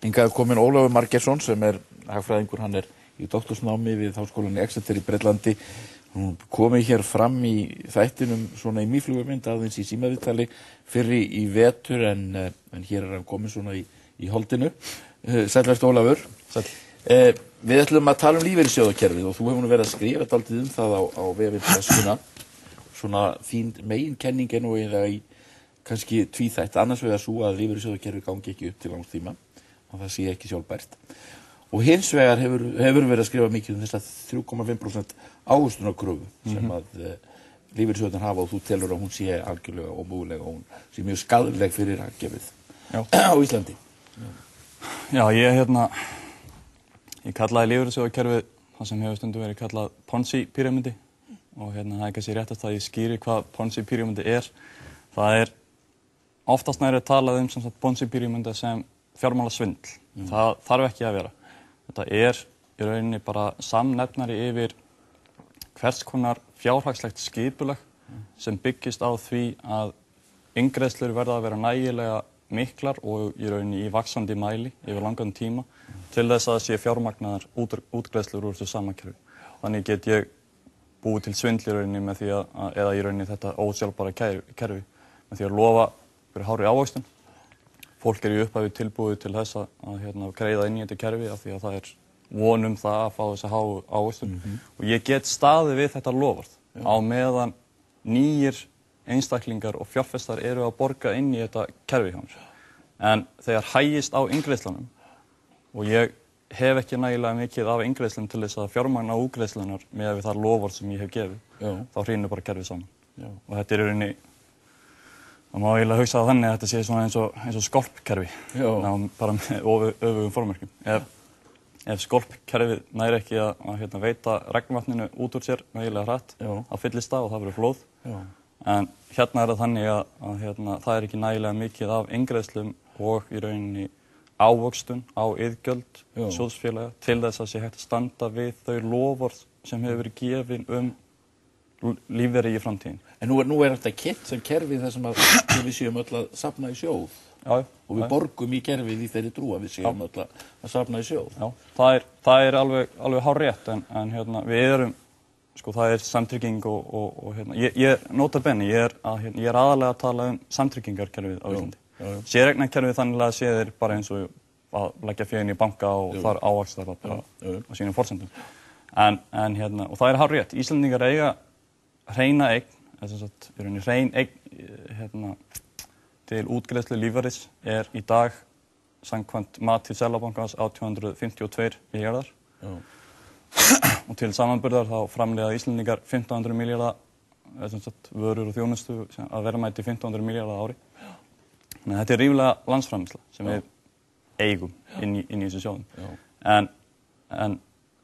Hingað er kominn Ólafur Margeirsson sem hagfræðingur, hann í doktorsnámi við Háskólann í Exeter í Bretlandi. Hún komið hér fram í þættinum svona í mýflugumynd aðeins í símaviðtali fyrr í vetur en hér hann kominn svona í holdinu. Sæll vertu Ólafur. Sæll. Við ætlum að tala lífeyrissjóðakerfið og þú hefur nú verið að skrifa dálítið það á vefinn Pressuna. Svona þín meginkenning nú eiginlega í kannski tvíþætt, annars vegar sú að lífeyrissjóðakerfið gangi ekki upp til langs tíma og það sé ekki sjálfbært. Og hins vegar hefur verið að skrifa mikið þessa 3,5% ávöxtunarkröfu sem að lífeyrissjóðirnir hafa og þú telur að hún sé algjörlega ómöguleg og hún sé mjög skaðleg fyrir hagkerfið á Íslandi. Já, ég kallaði lífeyrissjóðakerfið það sem hefur stundum verið kallað Ponzi-píramídi og það er kannski réttast að ég skýri hvað Ponzi-píramídi er. Það oftast nær talað sem sagt Ponzi-píramídi sem fjármálasvindl. Það þarf ekki að vera. Þetta í rauninni bara samnefnari yfir hvers konar fjárhagslegt skipulag sem byggist á því að inngreiðslur verða að vera nægilega miklar og í rauninni í vaxandi mæli yfir langan tíma til þess að það sé fjármagnaðar útgreiðslur úr þessu samankerfi. Þannig get ég búið til svindl í rauninni með því eða í rauninni þetta ósjálfbæra kerfi með því að lofa fyrir hárri ávöxtun. Fólk í upphafi tilbúið til þess að greiða inn í þetta kerfi af því að það von það að fá þessa háu ávöxtun. Og ég get staðið við þetta loforð á meðan nýir einstaklingar og fjárfestar eru að borga inn í þetta kerfi hjá mér. En þegar hægist á inngreiðslunum og ég hef ekki nægilega mikið af inngreiðslum til þess að fjármagna útgreiðslunar með við það loforð sem ég hef gefið, þá hrynur bara kerfið saman. Og þetta í rauninni það má eiginlega hugsa það þannig að þetta sé svona eins og skolpkerfi, bara með öfugum formerkjum. Ef skolpkerfið næri ekki að veita regnvatninu út úr sér nægilega hratt, þá fyllist það og það verður flóð. En hérna það þannig að það ekki nægilega mikið af inngreiðslum og í rauninni ávöxtun á iðgjöld sjóðsfélaga til þess að sé hægt að standa við þau loforð sem hefur verið gefin lífeyri í framtíðin. En nú þetta kynnt sem kerfi þar sem að við séum öll að safna í sjóð. Og við borgum í kerfið í þeirri trú að við séum öll að safna í sjóð. Já, það alveg hárrétt en við það samtrygging og ég nota benni, ég aðalega að tala samtryggingarkerfið á Íslandi. Séreignakerfið þannig að sé þeir bara eins og að leggja fé inn í banka og þar ávaxta það bara á sínum forsendum. Og það hárrétt. Íslendingar eiga hreina eign, hrein eign til útgreiðslu lífeyris í dag samkvæmt mati Seðlabankans 852 milljarðar. Og til samanburðar þá framleiða Íslendingar 1500 milljarða vörur og þjónustu að verðmæti 1500 milljarða á ári. Þannig að þetta ríflega landsframleiðsla sem við eigum inn í þessu sjóðum.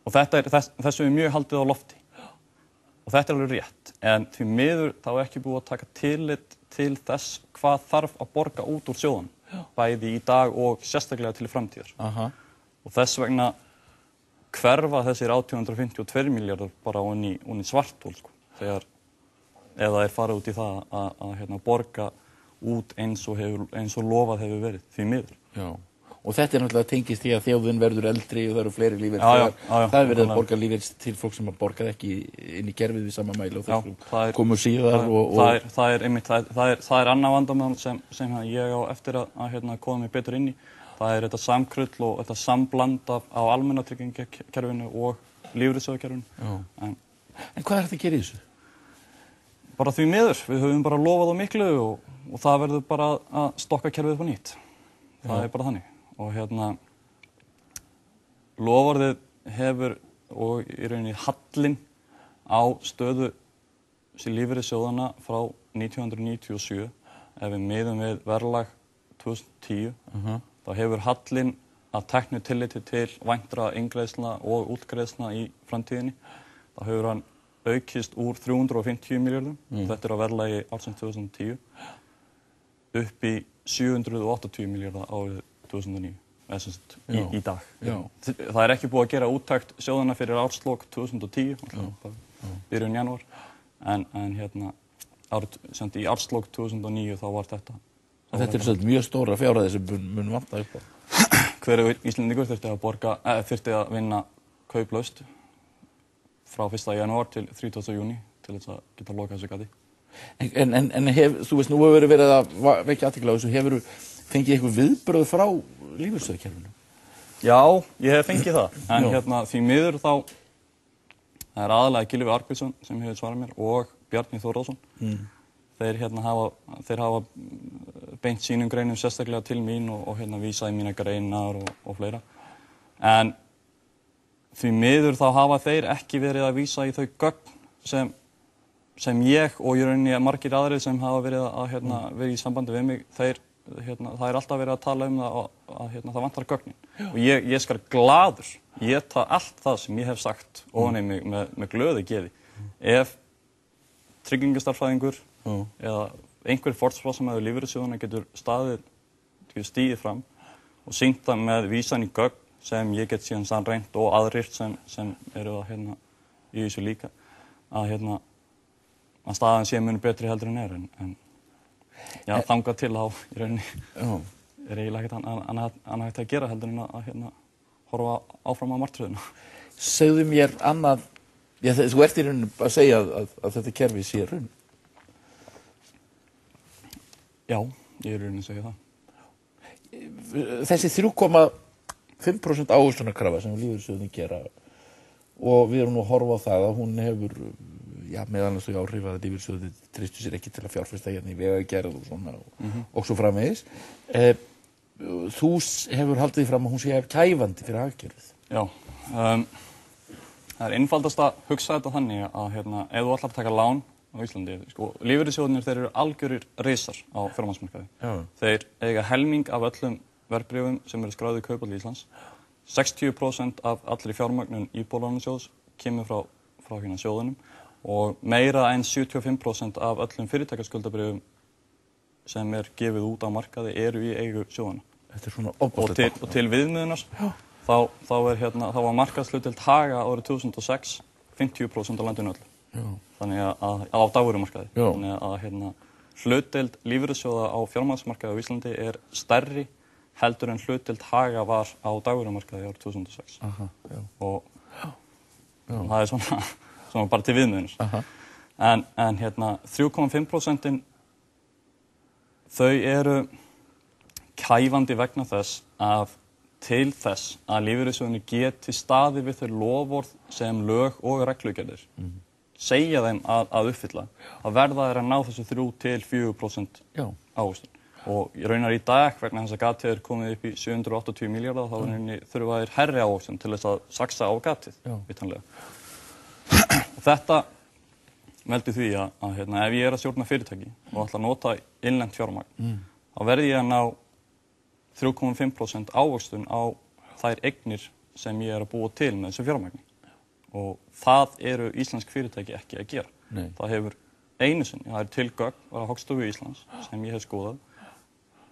Og þessu mjög haldið á lofti. Og þetta alveg rétt, en því miður þá ekki búið að taka tillit til þess hvað þarf að borga út úr sjóðan, bæði í dag og sérstaklega til framtíðar. Og þess vegna hverfa þessir 852 milljarðar bara ofan í svarthol, þegar það farið út í það að borga út eins og lofað hefur verið, því miður. Og þetta náttúrulega tengist því að þjóðin verður eldri og það eru fleiri lífeyrisþegar. Það verið að borga lífeyris til fólk sem borgað ekki inn í kerfið við sama mæli og þessum komu síðar. Það annað vandamál sem ég á eftir að koma mig betur inn í. Það þetta samkrull og þetta sambland á almannatryggingakerfinu og lífeyrissjóðakerfinu. En hvað þetta að gera í þessu? Bara því miður. Við höfum bara lofað á miklu og það verður bara að stokka kerfið upp á nýtt. Það bara þannig. Og loforðið hefur og í rauninni hallinn á stöðu lífeyrissjóðanna frá 1997 ef við miðum við verðlag 2010 þá hefur hallinn að teknu tilliti til væntra inngreiðslna og útgreiðslna í framtíðinni þá hefur hann aukist úr 350 milljörðum þetta á verðlagi ársins 2010 upp í 780 milljarða árið 2009 í dag. Það ekki búið að gera úttekt sjóðanna fyrir árslok 2010 byrjun janúar en í árslok 2009 þá var þetta Þetta svolítið mjög stóra fjárhæðir sem mun vanta upp á. hver Íslendingur þyrfti að vinna kauplaust frá 1. janúar til 30. júní til þess að geta lokað þessu gati. En þú veist, nú hefur verið að vekja athygli á þessu, hefur fengið eitthvað viðbrögð frá lífeyrissjóðakerfinu? Já, ég hef fengið það, en því miður þá, það er aðalega Gylfi Arnbjörnsson sem hefur svarað mér og Bjarni Þórðarson. Þeir hafa beint sínum greinum sérstaklega til mín og vísað í mína greinar og fleira. En því miður þá hafa þeir ekki verið að vísa í þau gögn sem ég og í rauninni margir aðrir sem hafa verið að verið í sambandi við mig, það er alltaf verið að tala um að það vantar gögnin. Og ég skal glaður éta allt það sem ég hef sagt ofan í mig með glöðu geði. Ef tryggingastarfræðingur eða einhver forsvarsmaður lífeyrissjóðanna getur stigið fram og sýnt það með vísan í gögn sem ég get síðan sannreynt og aðrir sem eru í þessu líka, að staðan sé mun betri heldur en en já, þangað til á í rauninni er eiginlega ekkert annað hægt að gera heldur en að horfa áfram á martröðina. Segðu mér annað, þú ert í rauninni að segja að þetta kerfi sé raun. Já, ég er í rauninni að segja það. Þessi 3,5% ávöxtunarkrafa sem lífeyrissjóðirnir gera, og við erum nú að horfa á það að hún hefur meðal annars þau áhrif að lífeyrissjóðirnir treystu sér ekki til að fjárfesta hérna í vegagerð og svona og svo framvegis. Þú hefur haldið því fram að hún sé kæfandi fyrir hagkerfið. Já, það er einfaldast að hugsa þetta þannig að ef þú ætlar að taka lán á Íslandi, lífeyrissjóðirnir þeir eru algjörir risar á fjármagnsmarkaði. Þeir eiga helming af öllum verðbréfum sem eru skráðir í Kauphalli Íslands. 60% af allri fjármögnun Íbúðalánasjóðs kemur frá sjóðunum og meira en 75% af öllum fyrirtækjaskuldabréfum sem gefið út á markaði eru í eigu sjóðanna. Þetta er svona ofboðslegt. Og til viðmiðunar þá var markaðshlutdeild Haga árið 2006 50% af landinu öllu. Þannig að á dagvörumarkaði. Þannig að hlutdeild lífeyrissjóða á fjármagnsmarkaði á Íslandi er stærri heldur en hlutdeild Haga var á dagvörumarkaði árið 2006. Og það er svona bara til viðmiðunar. En 3,5% þau eru kæfandi vegna þess að til þess að lífeyrissjóðirnir geti staðið við þau loforð sem lög og reglugerðir segja þeim að uppfylla, að verða þeir að ná þessu 3-4% ávöxtun. Og raunar í dag, vegna þess að gatið er komið upp í 780 milljarða, þá þurfa þeir hærri ávöxtun til þess að saksa á gatið, vitanlega. Og þetta veldur því að ef ég er að stjórna fyrirtæki og ætla að nota innlent fjármagn, þá verði ég að ná 3,5% ávöxtun á þær eignir sem ég er að búa til með þessu fjármagni. Og það eru íslensk fyrirtæki ekki að gera. Það hefur einu sinni, það er tilgögn á Hagstofu Íslands sem ég hef skoðað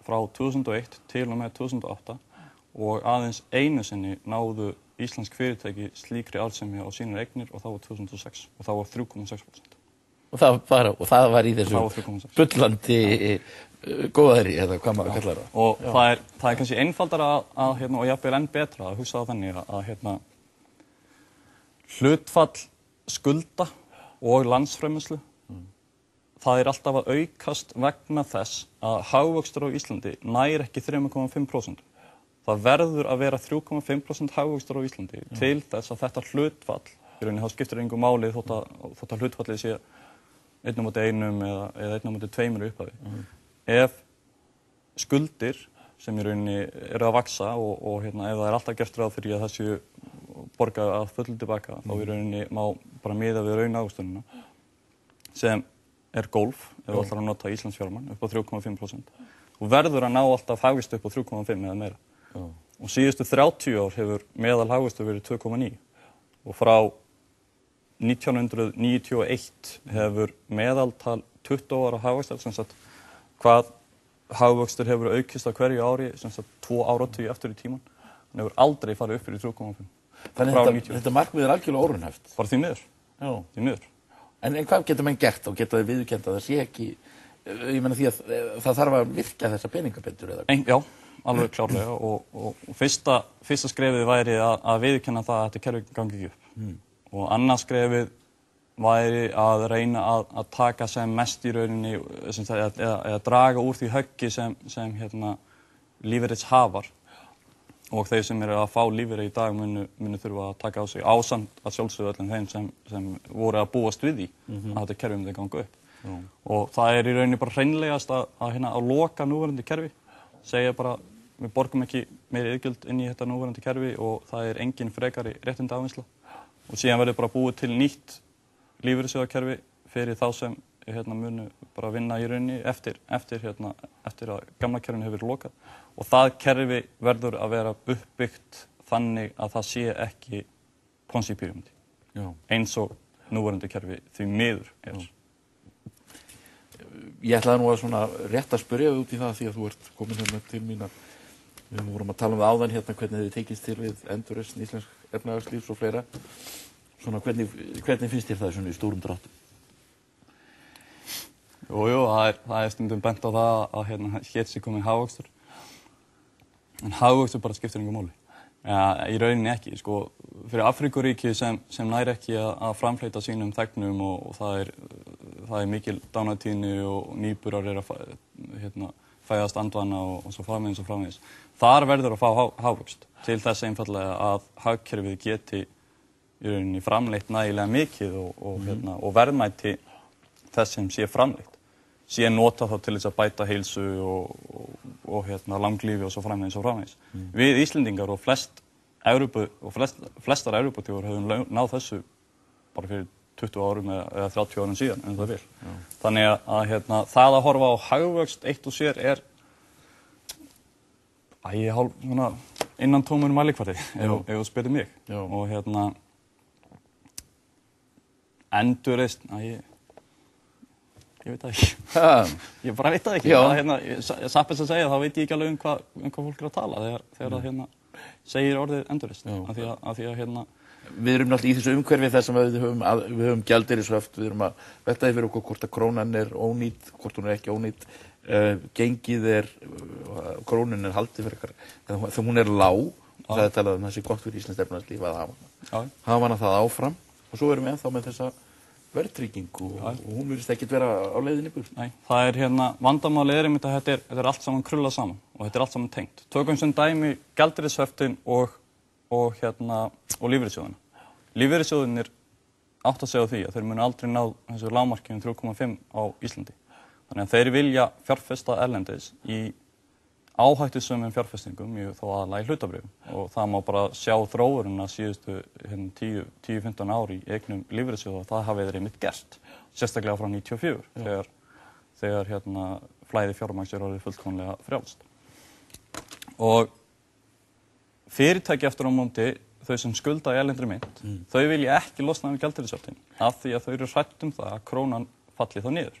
frá 2001 til og með 2008 og aðeins einu sinni náðu íslensk fyrirtæki slíkri arðsemi á sínar eignir og það var 2006 og það var 3,6%. Og það var í þessu bullandi góðæri, eða hvað maður kallar það. Og það er kannski einfaldara og jafnvel enn betra að hugsa það þannig að hlutfall skulda og landsframleiðslu það er alltaf að aukast vegna þess að hagvöxtur á Íslandi nær ekki 3,5%. Það verður að vera 3,5% hagvöxtur á Íslandi til þess að þetta hlutfall, í rauninni þá skiptir engu máli þótt að hlutfallið sé 1:1 eða 1:2 upphafi. Ef skuldir sem í rauninni eru að vaxa og ef það er alltaf gert ráð fyrir að þessu borga að fullu tilbaka, þá í rauninni má bara miða við raunávöxtunina sem er gólf, ef þú ætlar að nota íslenskt fjármagn upp á 3,5%. Þú verður að ná alltaf hagvöxt upp á 3,5 eða meira. Og síðustu 30 ár hefur meðal hagvöxtur verið 2,9 og frá 1991 hefur meðaltal 20 ára hagvöxtar, sem sagt hvað hagvöxtur hefur aukist á hverju ári, sem sagt 2 áratugi aftur í tíman, hann hefur aldrei farið upp fyrir 3,5. Þannig að þetta markmið er algjörlega óraunhæft. Bara því miður. Því miður. En hvað getur menn gert og geta þið viðurkennt að það sé ekki, ég meina því að það þarf að virka þessa peninga betur eða? Já, alveg klárlega og fyrsta skrefið væri að viðurkenna það að þetta kerfi gangi ekki upp. Og annað skrefið væri að reyna að taka sem mest í rauninni, eða draga úr því höggi sem lífeyrishafar og þeir sem eru að fá lífeyri í dag munu þurfa að taka á sig ásamt að sjálfsögðu öllum þeim sem voru að búast við því að þetta kerfi myndi ganga upp. Og það er í rauninni bara hreinlegast að loka núverandi kerfi, segja bara við borgum ekki meiri iðgjöld inn í þetta núverandi kerfi og það er engin frekari réttindaávinnsla og síðan verður bara búið til nýtt lífeyrissjóðakerfi fyrir þá sem munu bara vinna í rauninni eftir að gamla kerfinu hefur verið lokað og það kerfi verður að vera uppbyggt þannig að það sé ekki Ponzi-píramídi eins og núverandi kerfi því miður er. Ég ætlaði nú að svona rétt að spyrja út í það því að þú ert komin hérna til mín að við vorum að tala áðan hérna hvernig þið tekist til við endurreisn íslensk efnahagslífs og fleira. Svona hvernig finnst þér það svona í stórum dráttum? Jú, það er stundum bent á það að hér sé kominn hagvöxtur. En hagvöxtur bara skiptir engu máli. Ja, í rauninni ekki, sko, fyrir Afríkuríki sem nær ekki að framfleyta sínum þegnum og það er mikil dánartíðni og nýburar að fæðast andvana og svo framvegis. Þar verður að fá hagvöxt til þess einfaldlega að hagkerfið geti í rauninni framleitt nægilega mikið og verðmæti þess sem sé framleitt. Sé nota þá til þess að bæta heilsu og langlífi og svo framvegis. Við Íslendingar og flestar Evrópuþjóðir höfum náð þessu bara fyrir 20 árum eða 30 árum síðan en það vil. Þannig að það að horfa á hagvöxt eitt og sér er hálf svona innan tómur mælikvarði ef þú spyrir mig. Og endurreisn, ég veit það ekki. Ég bara veit það ekki. Satt best að segja, þá veit ég ekki alveg um hvað fólk er að tala þegar það segir orðið endurreisn. Af því að Við erum náttúrulega í þessu umhverfi þar sem við höfum gjaldeyrishöft, við erum að velta því fyrir okkur hvort að krónan er ónýt, hvort hún er ekki ónýt, gengið krónan er haldið fyrir þegar hún er lág, það er talað um þessi gott fyrir íslenskt efnahagslíf að hafa hana það áfram og svo erum við ennþá með þessa verðtryggingu og hún virðist ekkert vera á leiðinni burt. Nei, það er vandamálið er einmitt að þetta er allt saman krullað saman og þetta er allt saman tengt. Tökum sem dæmi gjaldeyrishöftin og lífeyrissjóðina. Lífeyrissjóðinir átta sig á því að þeir munu aldrei ná þessu lágmarki 3,5 á Íslandi. Þannig að þeir vilja fjárfesta erlendis í áhættusömum fjárfestingum þó aðallega í hlutabréfum og það má bara sjá þróunina síðustu 10-15 ár í eignum lífeyrissjóða og það hafi þeir einmitt gert, sérstaklega frá 1994 þegar flæði fjármagns orðið fullkomlega frjálst. Og fyrirtæki aftur á móti, þau sem skulda í erlendri mynt, þau vilja ekki losna við gjaldeyrishöftin af því að þau eru hrætt það að krónan falli þá niður.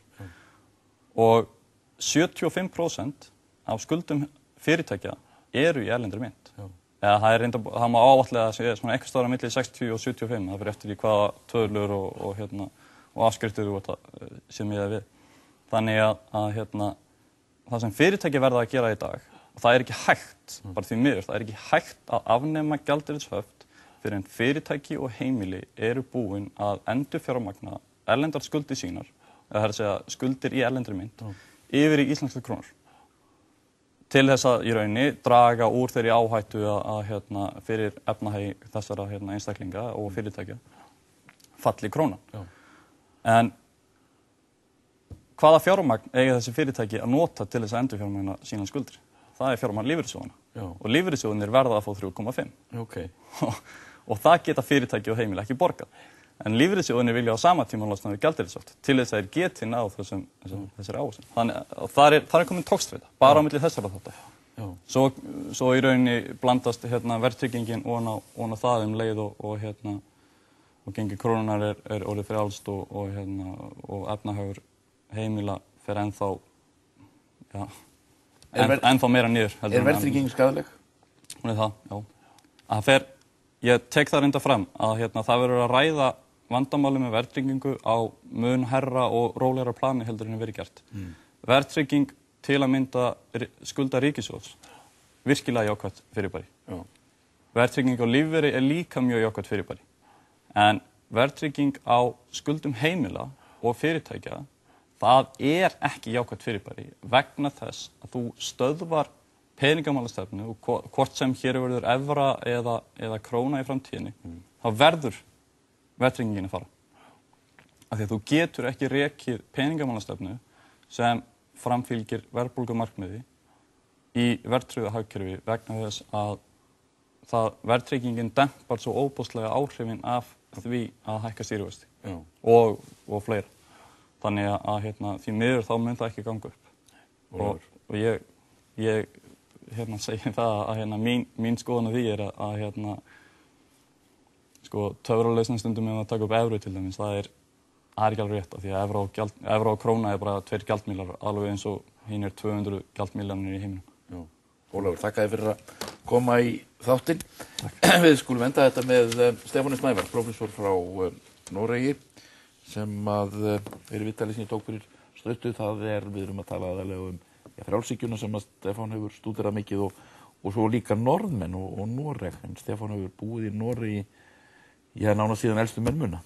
Og 75% af skuldum fyrirtækja eru í erlendri mynt. Það má áætlega að segja svona eitthvað staðar á milli 60 og 75, það fyrir eftir í hvaða tölur og afskriftir sem miðað við. Þannig að það sem fyrirtæki verða að gera í dag, og það er ekki hægt, bara því miður, það er ekki hægt að afnema gjaldeyrishöft fyrir en fyrirtæki og heimili eru búin að endurfjármagna erlendar skuldir sínar, eða það er að segja skuldir í erlendri mynt, yfir í íslenskar krónur. Til þess að í rauninni draga úr þeirri áhættu að fyrir efnahag þessara einstaklinga og fyrirtækja falli krónan. En hvaða fjármagn eiga þessi fyrirtæki að nota til þess að endurfjármagna sína skuldir? Það er fjármagn lífeyrissjóðanna. Og lífeyrissjóðanir verða að fá 3,5. Og það geta fyrirtæki og heimili ekki borgað. En lífeyrissjóðanir vilja á sama tíma losna við gjaldeyrishöft til þess að þeir geti náð þessari áherslu. Þannig að það er komin tókstreita, bara á milli þessara þátta. Svo í rauninni blandast verðtryggingin ofan á það leið og gengi krónunar er orðið frjálst og efnahagur heimila fer ennþá meira niður. Er verðtrygging skaðleg? Hún er það, já. Ég tek það reynda fram að það verður að ræða vandamáli með verðtryggingu á mun herra og rólegra plani heldur en verið gert. Verðtrygging til að mynda skulda ríkissjóðs virkilega jákvætt fyrirbæri. Já. Verðtrygging á lífeyri líka mjög jákvætt fyrirbæri. En verðtrygging á skuldum heimila og fyrirtækja, það ekki jákvætt fyrirbæri vegna þess að þú stöðvar peningamálastefnu og hvort sem hér verður evra eða króna í framtíðinni, þá verður verðtryggingin að fara. Af því að þú getur ekki rekið peningamálastefnu sem framfylgir verðbólgumarkmiði í verðtryggða hagkerfi vegna þess að verðtryggingin dempar svo óbúslega áhrifin af því að hækka stýrivexti og fleira. Þannig að því miður þá mun það ekki ganga upp. Og ég segi það að mín skoðun af því að sko töfralausnin stundum með að taka upp evru til dæmis, það ekki alveg rétt af því að evra og króna bara 2 gjaldmiðlar alveg eins og hinir 200 gjaldmiðlarnir í heiminum. Já. Ólafur, þakka þér fyrir að koma í þáttinn. Við skulum enda þetta með Stefáni Snævar, prófessor frá Noregi, sem í viðtali sem ég tók fyrir stuttu, við erum að tala aðalega frjálshyggjuna sem að Stefán hefur stúderað mikið og svo líka norðmenn og Noreg. En Stefán hefur búið í Noregi nánast síðan elstu menn muna.